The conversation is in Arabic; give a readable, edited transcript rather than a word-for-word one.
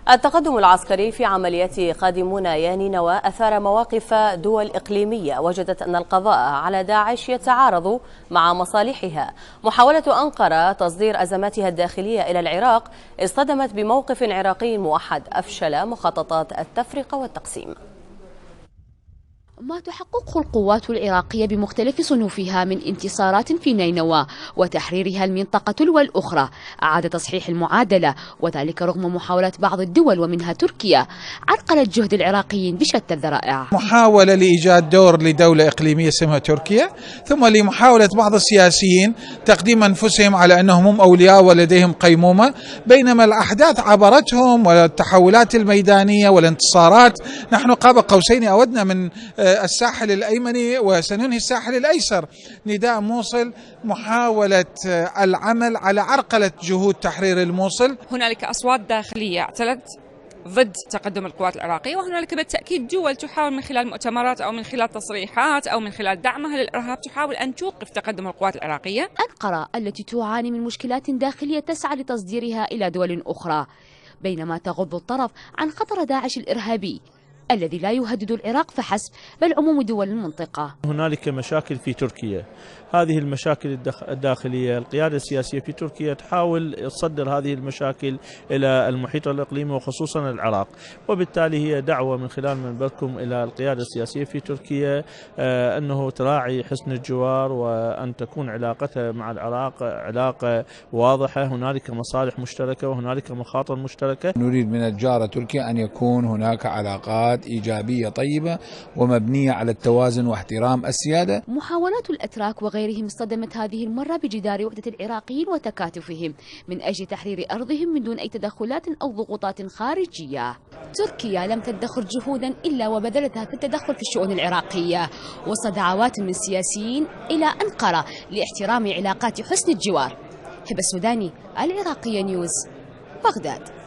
التقدم العسكري في عمليات قادمون يا نينوى أثار مواقف دول إقليمية وجدت أن القضاء على داعش يتعارض مع مصالحها. محاولة أنقرة تصدير أزماتها الداخلية إلى العراق اصطدمت بموقف عراقي موحد أفشل مخططات التفرقة والتقسيم. ما تحققه القوات العراقية بمختلف صنوفها من انتصارات في نينوى وتحريرها المنطقة والأخرى أعاد تصحيح المعادلة، وذلك رغم محاولات بعض الدول ومنها تركيا عرقلت جهد العراقيين بشتى الذرائع. محاولة لإيجاد دور لدولة إقليمية اسمها تركيا، ثم لمحاولة بعض السياسيين تقديم أنفسهم على أنهم هم أولياء ولديهم قيمومة، بينما الأحداث عبرتهم والتحولات الميدانية والانتصارات. نحن قاب قوسين أودنا من الساحل الأيمني وسننهي الساحل الأيسر. نداء موصل محاولة العمل على عرقلة جهود تحرير الموصل. هنالك أصوات داخلية اعتلت ضد تقدم القوات العراقية، وهنالك بالتأكيد دول تحاول من خلال مؤتمرات أو من خلال تصريحات أو من خلال دعمها للإرهاب تحاول أن توقف تقدم القوات العراقية. أنقرة التي تعاني من مشكلات داخلية تسعى لتصديرها إلى دول أخرى، بينما تغض الطرف عن خطر داعش الإرهابي الذي لا يهدد العراق فحسب بل عموم دول المنطقة. هنالك مشاكل في تركيا، هذه المشاكل الداخلية القيادة السياسية في تركيا تحاول تصدر هذه المشاكل إلى المحيط الإقليمي وخصوصا العراق، وبالتالي هي دعوة من خلال منبركم إلى القيادة السياسية في تركيا أنه تراعي حسن الجوار وأن تكون علاقتها مع العراق علاقة واضحة. هنالك مصالح مشتركة وهنالك مخاطر مشتركة. نريد من الجارة تركيا أن يكون هناك علاقات إيجابية طيبة ومبنية على التوازن واحترام السيادة. محاولات الأتراك وغيرهم اصطدمت هذه المرة بجدار وحدة العراقيين وتكاتفهم من أجل تحرير أرضهم من دون أي تدخلات أو ضغوطات خارجية. تركيا لم تدخر جهودا إلا وبذلتها في التدخل في الشؤون العراقية وسط دعوات من السياسيين إلى أنقرة لاحترام علاقات حسن الجوار. هبة السوداني، العراقية نيوز، بغداد.